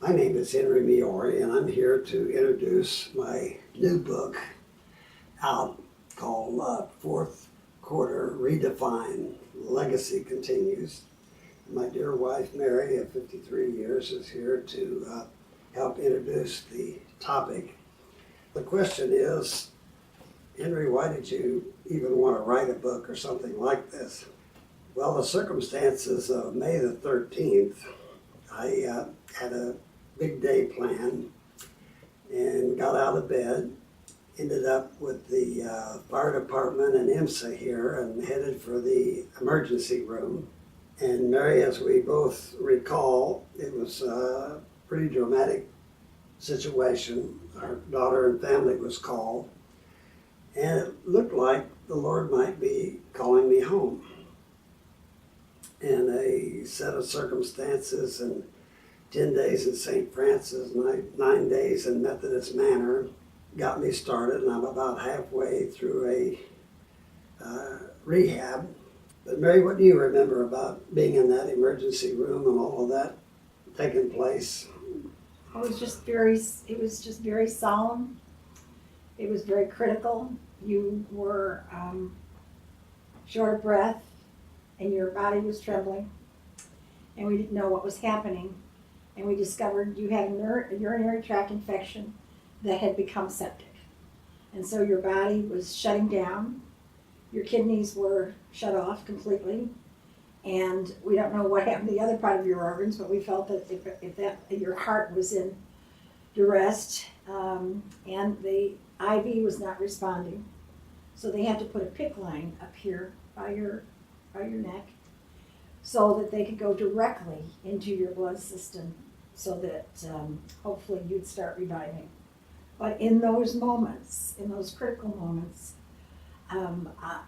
My name is Henry Migliore, and I'm here to introduce my new book out called Fourth Quarter Redefined. Legacy Continues. My dear wife, Mary, of 53 years, is here to help introduce the topic. The question is, Henry, why did you even want to write a book or something like this? Well, the circumstances of May the 13th, I had a big day planned and got out of bed, ended up with the fire department and IMSA here and headed for the emergency room. And Mary, as we both recall, it was a pretty dramatic situation. Our daughter and family was called, and it looked like the Lord might be calling me home. And a set of circumstances and 10 days in St. Francis, 9 days in Methodist Manor got me started, and I'm about halfway through a rehab. But Mary, what do you remember about being in that emergency room and all of that taking place? It was just very solemn. It was very critical. You were short of breath, and your body was trembling, and we didn't know what was happening. And we discovered you had a urinary tract infection that had become septic. And so your body was shutting down. Your kidneys were shut off completely. And we don't know what happened to the other part of your organs, but we felt that if your heart was in duress, and the IV was not responding. So they had to put a PICC line up here by your neck, so that they could go directly into your blood system so that hopefully you'd start reviving. But in those moments, in those critical moments,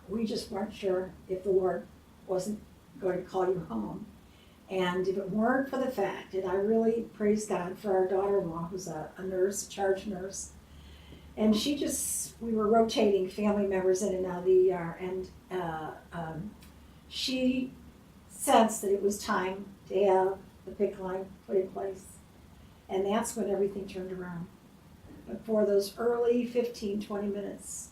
we just weren't sure if the Lord wasn't going to call you home. And if it weren't for the fact, and I really praise God for our daughter-in-law, who's a nurse, a charge nurse, and we were rotating family members in and out of the ER, and she sensed that it was time to have the PICC line put in place. And that's when everything turned around. But for those early 15, 20 minutes,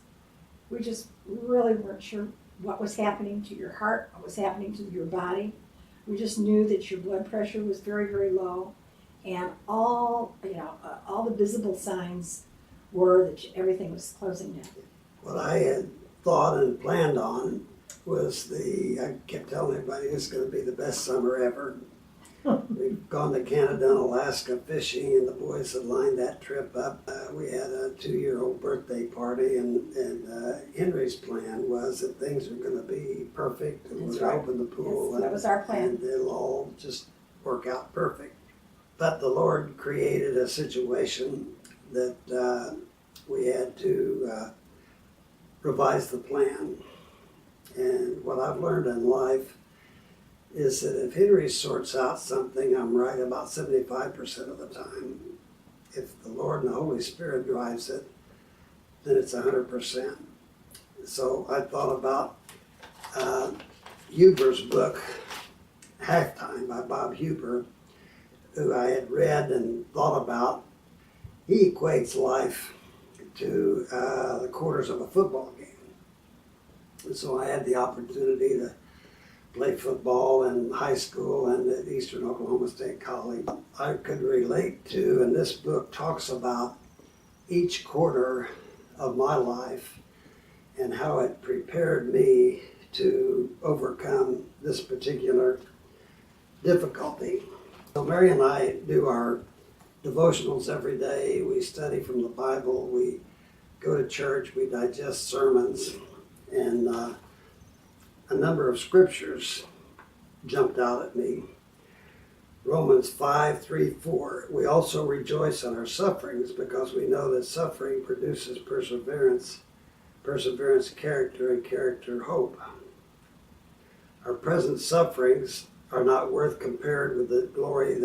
we just really weren't sure what was happening to your heart, what was happening to your body. We just knew that your blood pressure was very, very low, and all the visible signs were that everything was closing down. What I had thought and planned on was I kept telling everybody it's going to be the best summer ever. We've gone to Canada and Alaska fishing, and the boys had lined that trip up. We had a 2-year-old birthday party, and Henry's plan was that things were going to be perfect, and we'd open the pool. Yes, that was our plan. And it'll all just work out perfect. But the Lord created a situation that we had to revise the plan. And what I've learned in life is that if Henry sorts out something, I'm right about 75% of the time. If the Lord and the Holy Spirit drives it, then it's 100%. So I thought about Huber's book, Halftime by Bob Huber, who I had read and thought about. He equates life to the quarters of a football game. And so I had the opportunity to play football in high school and at Eastern Oklahoma State College. I could relate to, and this book talks about each quarter of my life and how it prepared me to overcome this particular difficulty. So Mary and I do our devotionals every day. We study from the Bible. We go to church. We digest sermons. And a number of scriptures jumped out at me. Romans 5:3-4. We also rejoice in our sufferings because we know that suffering produces perseverance, perseverance character, and character hope. Our present sufferings are not worth compared with the joy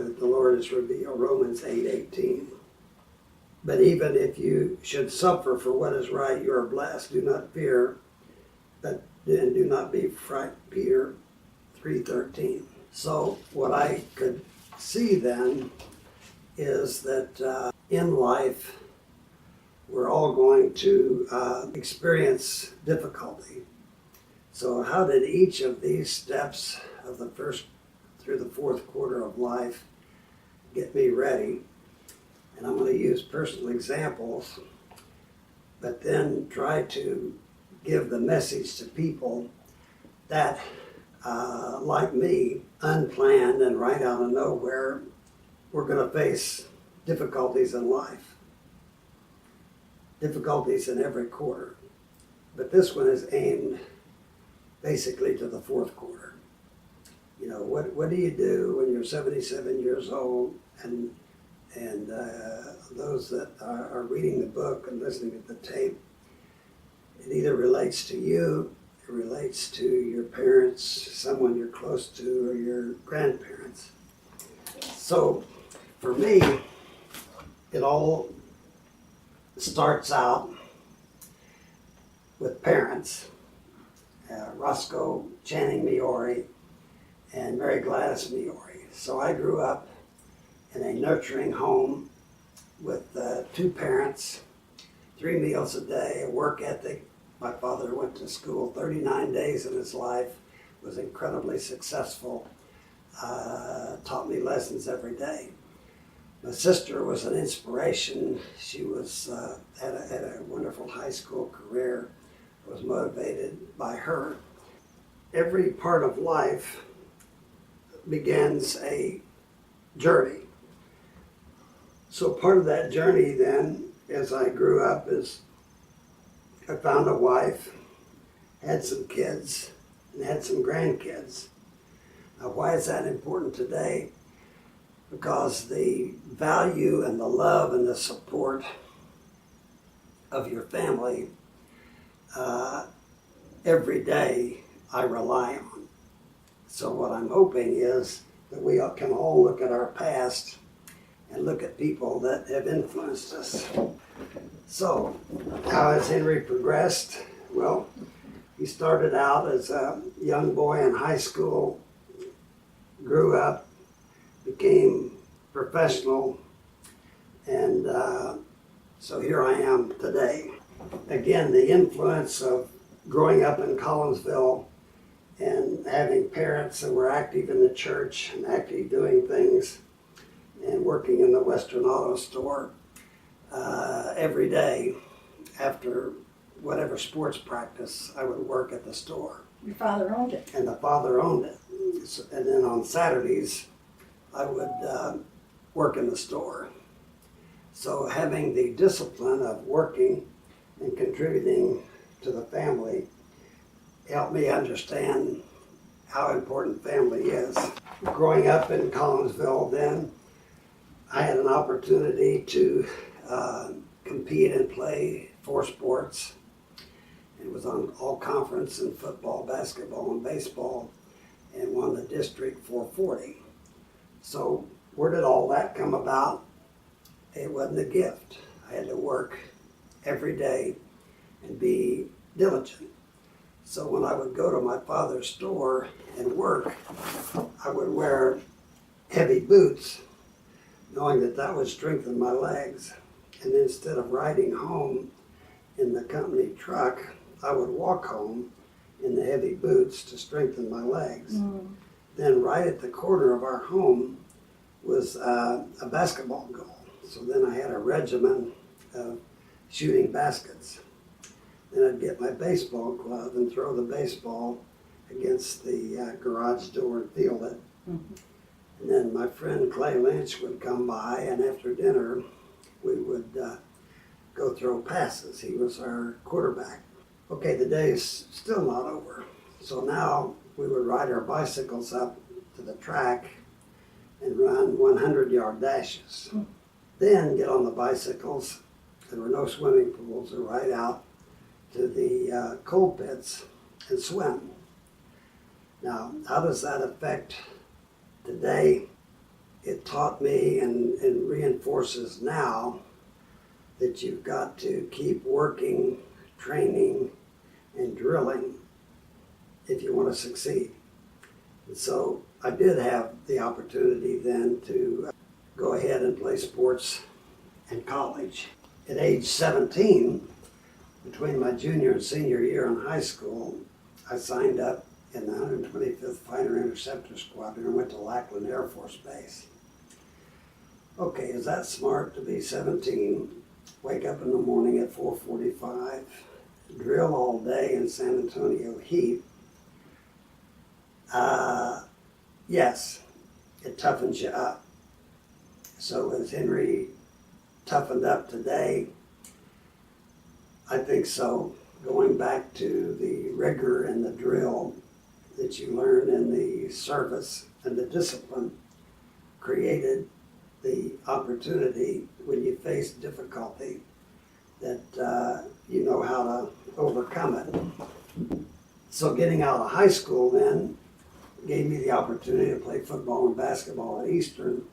that the Lord has revealed. Romans 8:18. But even if you should suffer for what is right, you are blessed. Do not fear, and do not be frightened. Peter 3:13. So what I could see then is that in life, we're all going to experience difficulty. So how did each of these steps of the first through the fourth quarter of life get me ready? And I'm going to use personal examples, but then try to give the message to people that, like me, unplanned and right out of nowhere, we're going to face difficulties in life. Difficulties in every quarter. But this one is aimed basically to the fourth quarter. You know, what do you do when you're 77 years old and those that are reading the book and listening to the tape, it either relates to you, it relates to your parents, someone you're close to, or your grandparents. So for me, it all starts out with parents, Roscoe Channing Migliore and Mary Gladys Migliore. So I grew up in a nurturing home with 2 parents, 3 meals a day, a work ethic. My father went to school 39 days in his life, was incredibly successful, taught me lessons every day. My sister was an inspiration. She was had a wonderful high school career. I was motivated by her. Every part of life begins a journey. So part of that journey then, as I grew up, is I found a wife, had some kids, and had some grandkids. Now, why is that important today? Because the value and the love and the support of your family, every day I rely on. So what I'm hoping is that we can all look at our past and look at people that have influenced us. So how has Henry progressed? Well, he started out as a young boy in high school, grew up, became professional, and so here I am today. Again, the influence of growing up in Collinsville and having parents that were active in the church and actually doing things and working in the Western Auto Store every day after whatever sports practice, I would work at the store. Your father owned it. And the father owned it. And then on Saturdays, I would work in the store. So having the discipline of working and contributing to the family helped me understand how important family is. Growing up in Collinsville then, I had an opportunity to compete and play 4 sports. It was on all conference in football, basketball, and baseball, and won the District 440. So where did all that come about? It wasn't a gift. I had to work every day and be diligent. So when I would go to my father's store and work, I would wear heavy boots, knowing that that would strengthen my legs. And instead of riding home in the company truck, I would walk home in the heavy boots to strengthen my legs. Then right at the corner of our home was a basketball goal. So then I had a regimen of shooting baskets. Then I'd get my baseball glove and throw the baseball against the garage door and field it. And then my friend Clay Lynch would come by, and after dinner, we would go throw passes. He was our quarterback. Okay, the day's still not over. So now we would ride our bicycles up to the track and run 100-yard dashes. Then get on the bicycles. There were no swimming pools, to ride out to the coal pits and swim. Now, how does that affect today? It taught me and reinforces now that you've got to keep working, training, and drilling if you want to succeed. And so I did have the opportunity then to go ahead and play sports in college. At age 17, between my junior and senior year in high school, I signed up in the 125th Fighter Interceptor Squadron and went to Lackland Air Force Base. Okay, is that smart to be 17, wake up in the morning at 4:45, drill all day in San Antonio heat? Yes, it toughens you up. So is Henry toughened up today? I think so. Going back to the rigor and the drill that you learn in the service and the discipline created the opportunity when you face difficulty that you know how to overcome it. So getting out of high school then gave me the opportunity to play football and basketball at Eastern.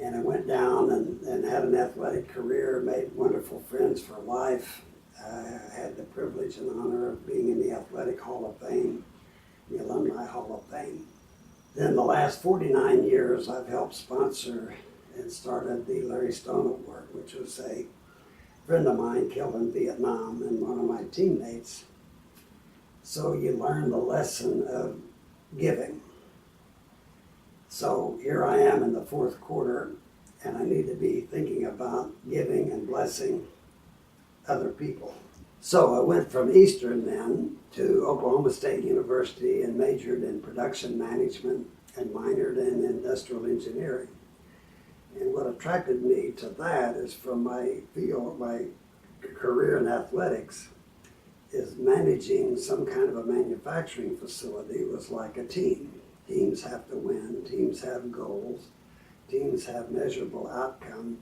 And I went down and had an athletic career, made wonderful friends for life. I had the privilege and honor of being in the Athletic Hall of Fame, the Alumni Hall of Fame. Then the last 49 years, I've helped sponsor and started the Larry Stone Award, which was a friend of mine killed in Vietnam and one of my teammates. So you learn the lesson of giving. So here I am in the fourth quarter, and I need to be thinking about giving and blessing other people. So I went from Eastern then to Oklahoma State University and majored in production management and minored in industrial engineering. And what attracted me to that is from my field, my career in athletics, is managing some kind of a manufacturing facility was like a team. Teams have to win, teams have goals, teams have measurable outcome.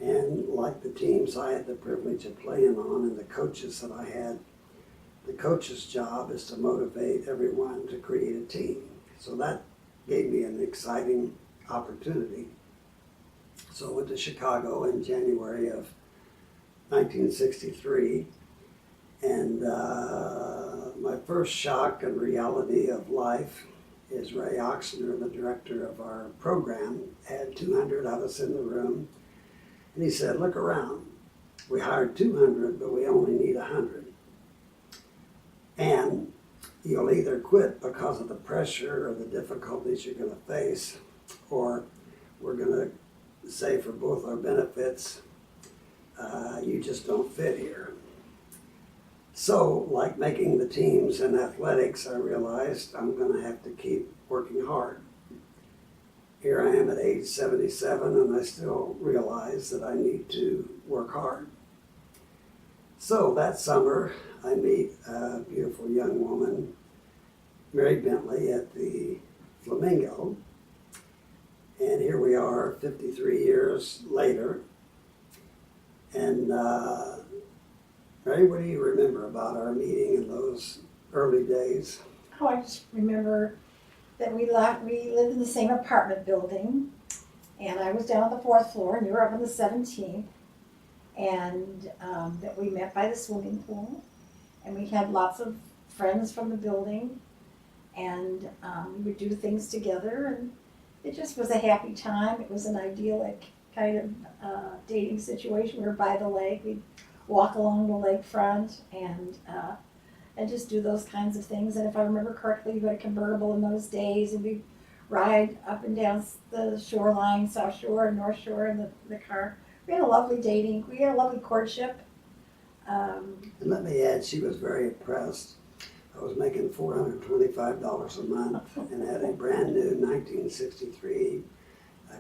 And like the teams I had the privilege of playing on and the coaches that I had, the coach's job is to motivate everyone to create a team. So that gave me an exciting opportunity. So I went to Chicago in January of 1963, and my first shock and reality of life is Ray Oxner, the director of our program, had 200 of us in the room, and he said, look around. We hired 200, but we only need 100. And you'll either quit because of the pressure or the difficulties you're going to face, or we're going to say for both our benefits, you just don't fit here. So, like making the teams in athletics, I realized I'm going to have to keep working hard. Here I am at age 77, and I still realize that I need to work hard. So that summer, I meet a beautiful young woman, Mary Bentley, at the Flamingo. And here we are 53 years later. And Mary, what do you remember about our meeting in those early days? Oh, I just remember that we lived in the same apartment building, and I was down on the 4th floor, and you were up on the 17th, and that we met by the swimming pool, and we had lots of friends from the building, and we would do things together, and it just was a happy time. It was an idyllic kind of dating situation. We were by the lake. We'd walk along the lakefront and just do those kinds of things. And if I remember correctly, you had a convertible in those days, and we'd ride up and down the shoreline, South Shore and North Shore in the car. We had a lovely dating, we had a lovely courtship. And let me add, she was very impressed. I was making $425 a month and had a brand new 1963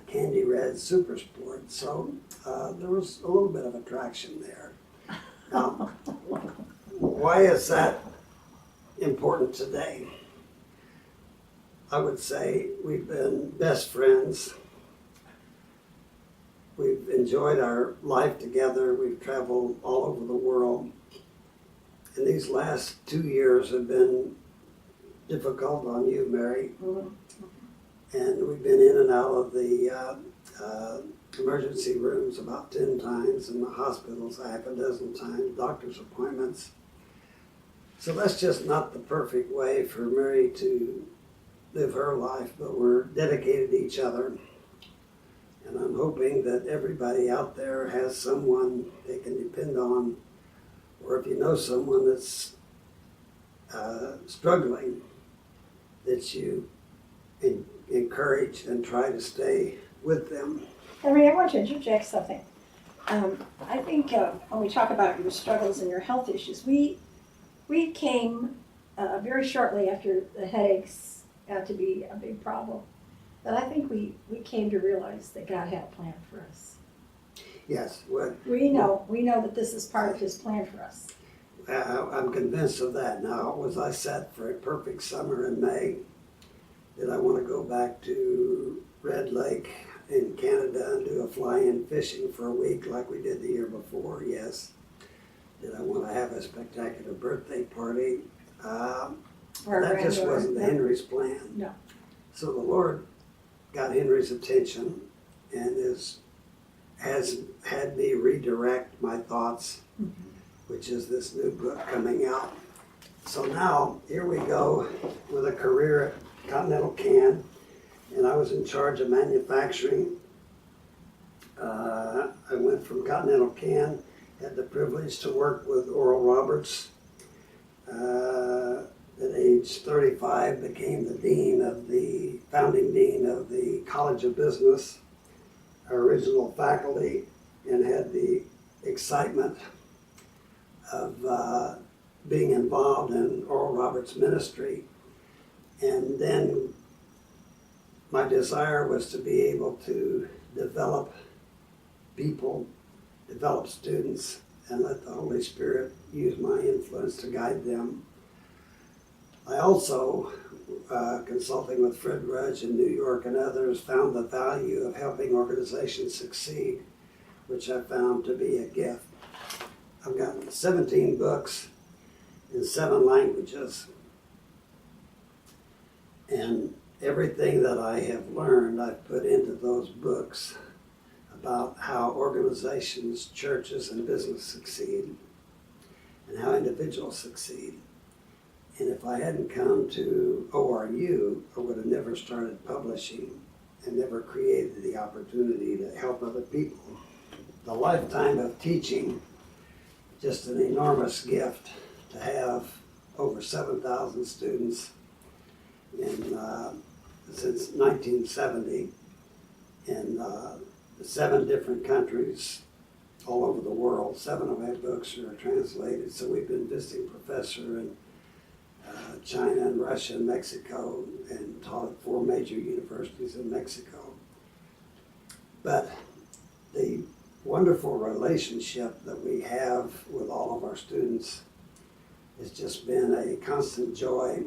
candy red Super Sport. So there was a little bit of attraction there. Now, why is that important today? I would say we've been best friends. We've enjoyed our life together. We've traveled all over the world. And these last 2 years have been difficult on you, Mary. And we've been in and out of the emergency rooms about 10 times, in the hospitals half a dozen times, doctor's appointments. So that's just not the perfect way for Mary to live her life, but we're dedicated to each other. And I'm hoping that everybody out there has someone they can depend on, or if you know someone that's struggling, that you encourage and try to stay with them. Henry, I want to interject something. I think when we talk about your struggles and your health issues, we came very shortly after the headaches got to be a big problem. But I think we came to realize that God had a plan for us. Yes, well, We know that this is part of His plan for us. I'm convinced of that now. Was I set for a perfect summer in May? Did I want to go back to Red Lake in Canada and do a fly-in fishing for a week like we did the year before? Yes. Did I want to have a spectacular birthday party? That just wasn't Henry's plan. No. So the Lord got Henry's attention and has had me redirect my thoughts, which is this new book coming out. So now, here we go with a career at Continental Can, and I was in charge of manufacturing. I went from Continental Can, had the privilege to work with Oral Roberts. At age 35, became the founding dean of the College of Business, our original faculty, and had the excitement of being involved in Oral Roberts' ministry. And then my desire was to be able to develop people, develop students, and let the Holy Spirit use my influence to guide them. I also, consulting with Fred Rudge in New York and others, found the value of helping organizations succeed, which I found to be a gift. I've got 17 books in 7 languages, and everything that I have learned I've put into those books about how organizations, churches, and business succeed, and how individuals succeed. And if I hadn't come to ORU, I would have never started publishing and never created the opportunity to help other people. The lifetime of teaching, just an enormous gift to have over 7,000 students since 1970 in 7 different countries all over the world. 7 of my books are translated, so we've been visiting professor in China and Russia and Mexico, and taught at 4 major universities in Mexico. But the wonderful relationship that we have with all of our students has just been a constant joy,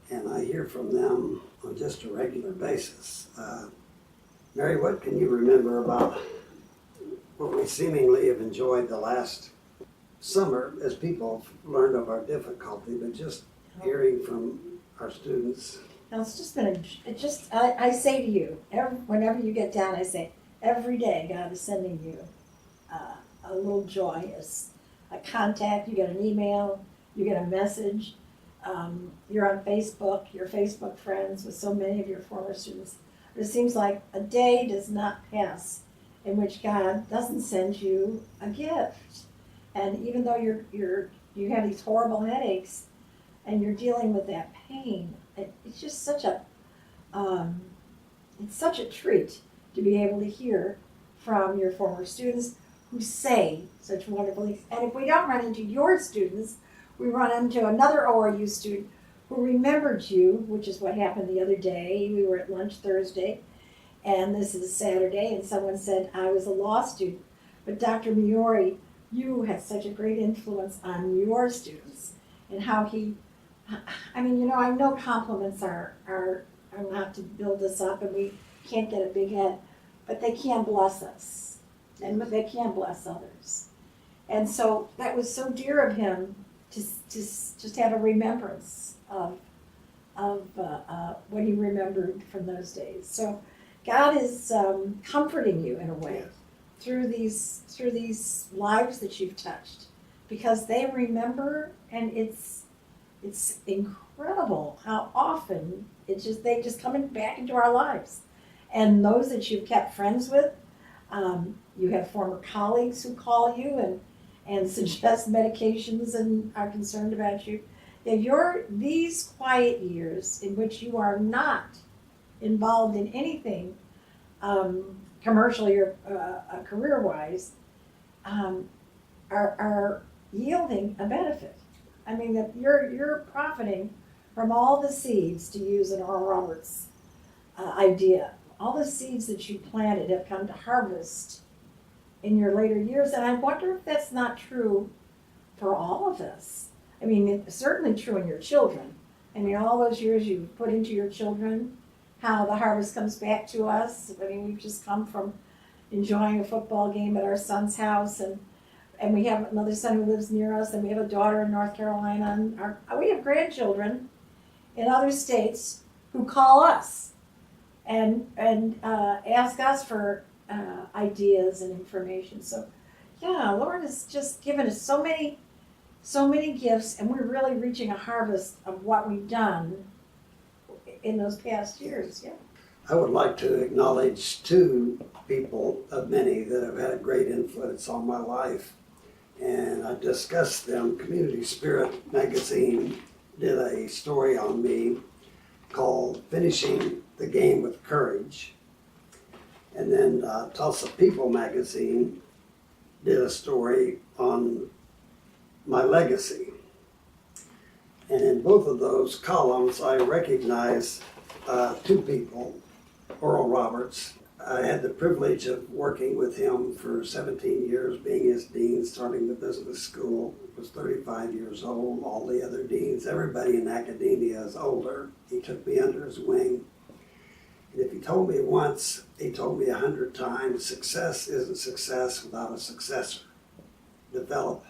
and I hear from them on just a regular basis. Mary, what can you remember about what we seemingly have enjoyed the last summer as people have learned of our difficulty, but just hearing from our students? Now, it's just been I say to you, whenever you get down, I say, every day God is sending you a little joy, a contact. You get an email, you get a message, you're on Facebook, you're Facebook friends with so many of your former students. It seems like a day does not pass in which God doesn't send you a gift. And even though you have these horrible headaches and you're dealing with that pain, it's just such a treat to be able to hear from your former students who say such wonderful things. And if we don't run into your students, we run into another ORU student who remembered you, which is what happened the other day. We were at lunch Thursday, and this is Saturday, and someone said, I was a law student, but Dr. Migliore, you had such a great influence on your students, and how I know compliments are not to build us up, and we can't get a big head, but they can bless us, and they can bless others. And so that was so dear of him to just have a remembrance of what he remembered from those days. So God is comforting you in a way through these lives that you've touched, because they remember, and it's It's incredible how often they just come back into our lives. And those that you've kept friends with, you have former colleagues who call you and suggest medications and are concerned about you. If these quiet years in which you are not involved in anything commercially or career-wise, are yielding a benefit. I mean, that you're profiting from all the seeds, to use an Oral Roberts idea. All the seeds that you planted have come to harvest in your later years, and I wonder if that's not true for all of us. I mean, it's certainly true in your children. I mean, all those years you put into your children, how the harvest comes back to us. I mean, we've just come from enjoying a football game at our son's house, and we have another son who lives near us, and we have a daughter in North Carolina, and we have grandchildren in other states who call us and ask us for ideas and information. So, yeah, Lord has just given us so many gifts, and we're really reaching a harvest of what we've done in those past years. Yeah. I would like to acknowledge two people of many that have had a great influence on my life. And I discussed them. Community Spirit magazine did a story on me called Finishing the Game with Courage. And then Tulsa People magazine did a story on my legacy. And in both of those columns, I recognize two people. Oral Roberts. I had the privilege of working with him for 17 years, being his dean, starting the business school. Was 35 years old. All the other deans, everybody in academia is older. He took me under his wing. And if he told me once, he told me 100 times, success isn't success without a successor. Develop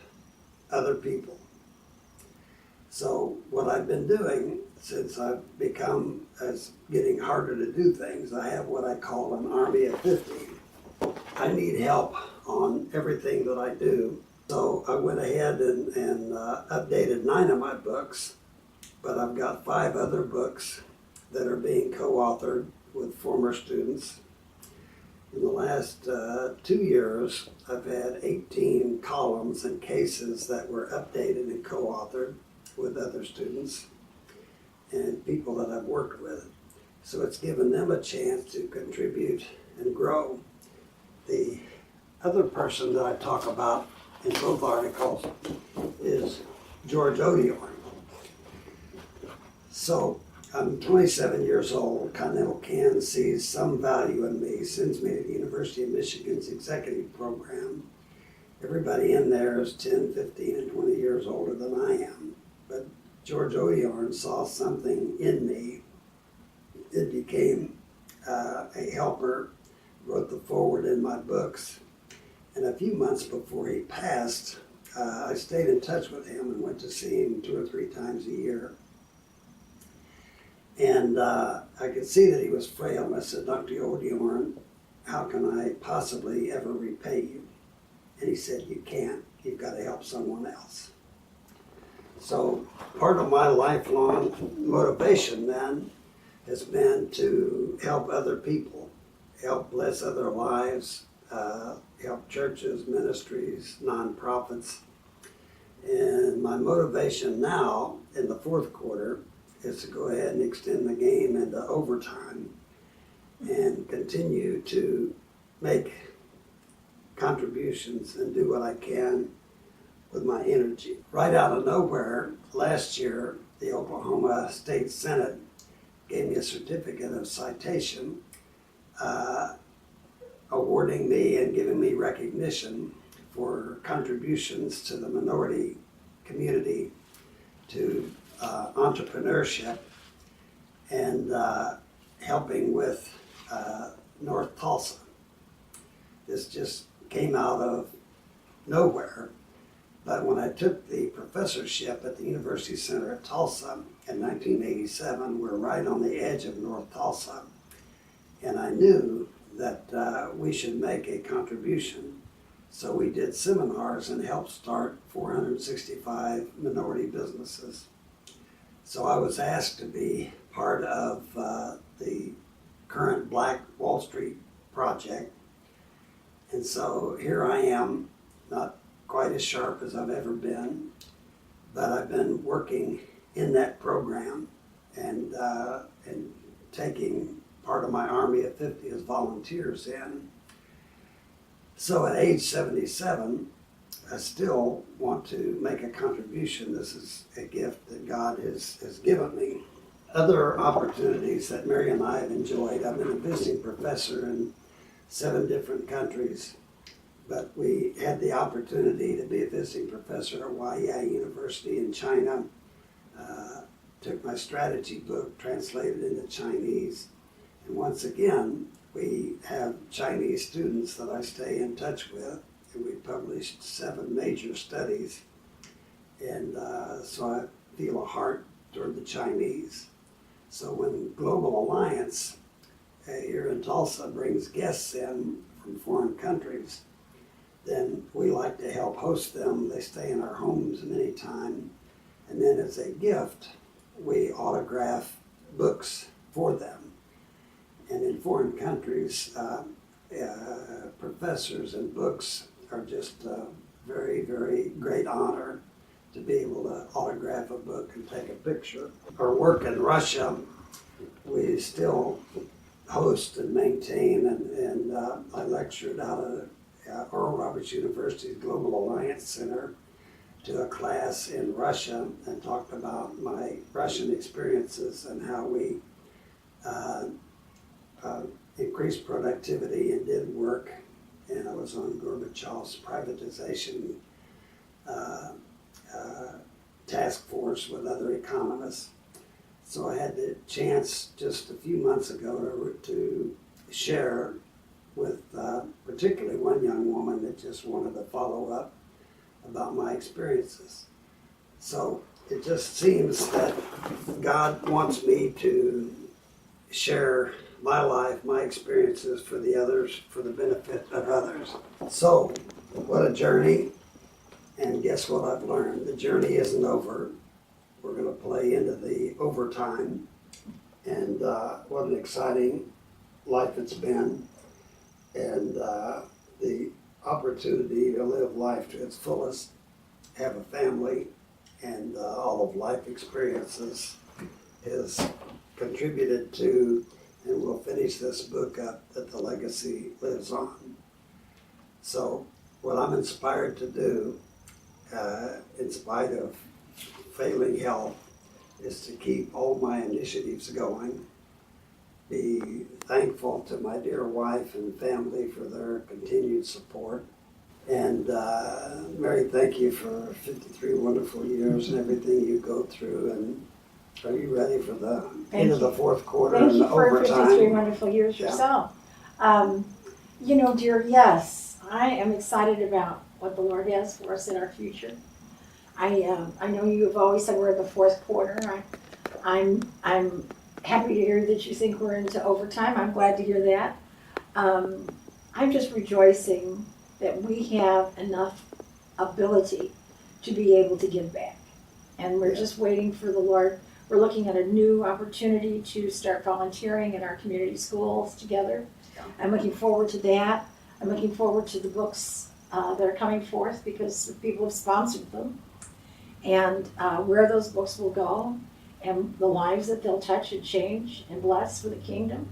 other people. So what I've been doing since I've become, as getting harder to do things, I have what I call an army of 50. I need help on everything that I do. So I went ahead and updated 9 of my books, but I've got 5 other books that are being co-authored with former students. In the last 2 years, I've had 18 columns and cases that were updated and co-authored with other students and people that I've worked with. So it's given them a chance to contribute and grow. The other person that I talk about in both articles is George Odiorn. So I'm 27 years old. Continental Can sees some value in me, sends me to the University of Michigan's executive program. Everybody in there is 10, 15, and 20 years older than I am. But George Odiorn saw something in me. It became a helper, wrote the foreword in my books. And a few months before he passed, I stayed in touch with him and went to see him 2 or 3 times a year. And I could see that he was frail. And I said, Dr. Odiorn, how can I possibly ever repay you? And he said, you can't. You've got to help someone else. So part of my lifelong motivation then has been to help other people, help bless other lives, help churches, ministries, nonprofits. And my motivation now in the 4th quarter is to go ahead and extend the game into overtime and continue to make contributions and do what I can with my energy. Right out of nowhere, last year, the Oklahoma State Senate gave me a certificate of citation, awarding me and giving me recognition for contributions to the minority community, to entrepreneurship, and helping with North Tulsa. This just came out of nowhere. But when I took the professorship at the University Center at Tulsa in 1987, we're right on the edge of North Tulsa. And I knew that we should make a contribution. So we did seminars and helped start 465 minority businesses. So I was asked to be part of the current Black Wall Street project. And so here I am, not quite as sharp as I've ever been, but I've been working in that program and taking part of my army of 50 as volunteers in. So at age 77, I still want to make a contribution. This is a gift that God has given me. Other opportunities that Mary and I have enjoyed. I've been a visiting professor in 7 different countries, but we had the opportunity to be a visiting professor at Huayi University in China. Took my strategy book, translated into Chinese, and once again, we have Chinese students that I stay in touch with, and we published 7 major studies, and so I feel a heart toward the Chinese. So when Global Alliance here in Tulsa brings guests in from foreign countries, then we like to help host them. They stay in our homes many times, and then as a gift, we autograph books for them. And in foreign countries, professors and books are just a very, very great honor to be able to autograph a book and take a picture. Our work in Russia, we still host and maintain, and I lectured out of Oral Roberts University's Global Alliance Center to a class in Russia and talked about my Russian experiences and how we increased productivity and did work. And I was on Gorbachev's privatization task force with other economists. So I had the chance just a few months ago to share with particularly one young woman that just wanted to follow up about my experiences. So it just seems that God wants me to share my life, my experiences for the others, for the benefit of others. So, what a journey, and guess what I've learned? The journey isn't over. We're going to play into the overtime, and what an exciting life it's been, and the opportunity to live life to its fullest, have a family, and all of life experiences has contributed to, and we'll finish this book up, that the legacy lives on. So what I'm inspired to do, in spite of failing health, is to keep all my initiatives going, be thankful to my dear wife and family for their continued support. And Mary, thank you for 53 wonderful years and everything you go through. And are you ready for the end of the 4th quarter and the overtime? Thank you for 53 wonderful years yourself. You know, dear, yes, I am excited about what the Lord has for us in our future. I know you have always said we're in the 4th quarter. I'm happy to hear that you think we're into overtime. I'm glad to hear that. I'm just rejoicing that we have enough ability to be able to give back. And we're just waiting for the Lord. We're looking at a new opportunity to start volunteering in our community schools together. I'm looking forward to that. I'm looking forward to the books that are coming forth because people have sponsored them. And where those books will go and the lives that they'll touch and change and bless for the kingdom.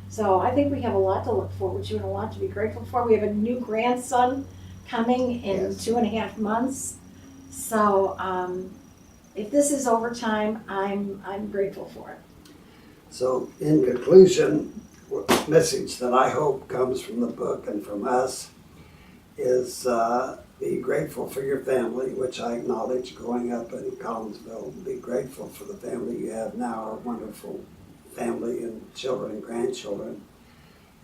So I think we have a lot to look forward to and a lot to be grateful for. We have a new grandson coming in 2.5 months. So if this is overtime, I'm grateful for it. So in conclusion, the message that I hope comes from the book and from us is be grateful for your family, which I acknowledge growing up in Collinsville. Be grateful for the family you have now, our wonderful family and children and grandchildren.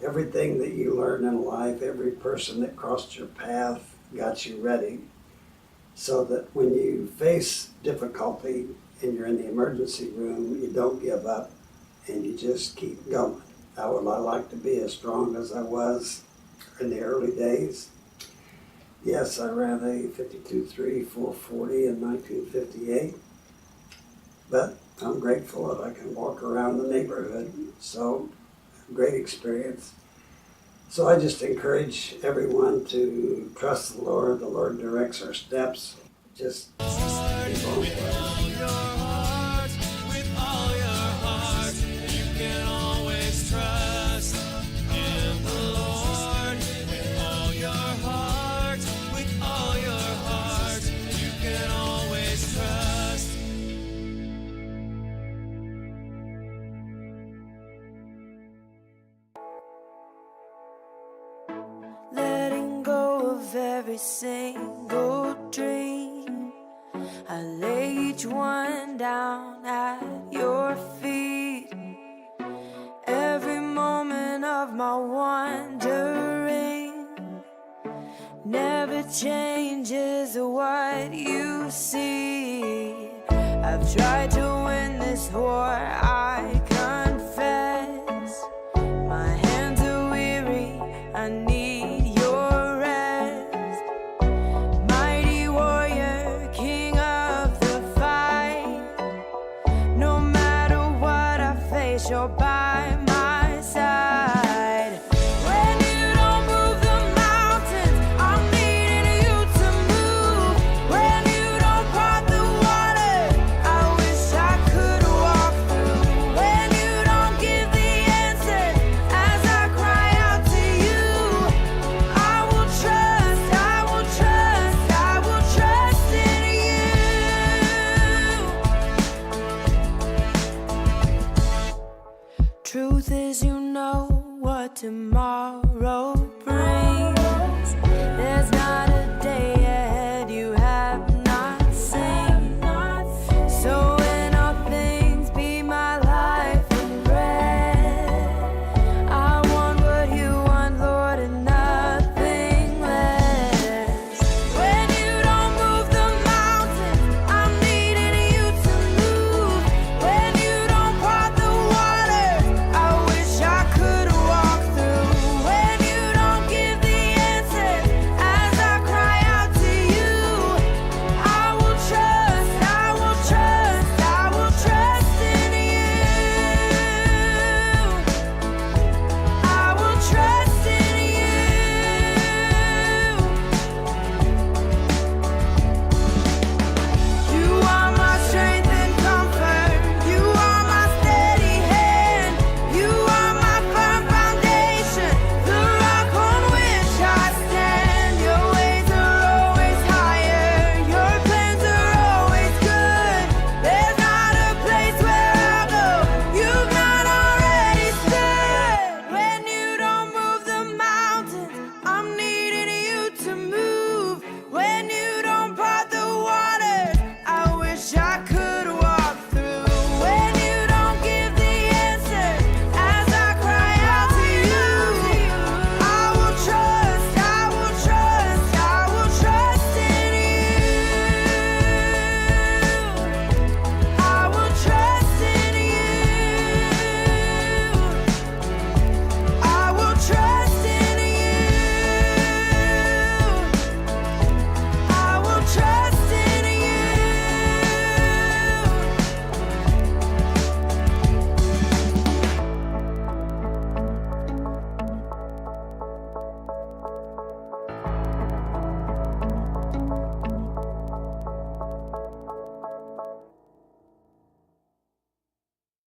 Everything that you learn in life, every person that crossed your path got you ready, so that when you face difficulty and you're in the emergency room, you don't give up and you just keep going. How would I like to be as strong as I was in the early days? Yes, I ran a 52.3 440 in 1958, but I'm grateful that I can walk around the neighborhood. So, great experience. So I just encourage everyone to trust the Lord. The Lord directs our steps. Just keep on playing. Letting go of every single dream, I lay each one down at your feet. Every moment of my wandering never changes what you see. I've tried to win this war, I confess. My hands are weary, I need your rest. Mighty warrior, king of the fight. No matter what I face, you're by my side. When you don't move the mountains, I'm needing you to move. When you don't part the water, I wish I could walk through. When you don't give the answer as I cry out to you, I will trust, I will trust, I will trust in you. Truth is, you know what tomorrow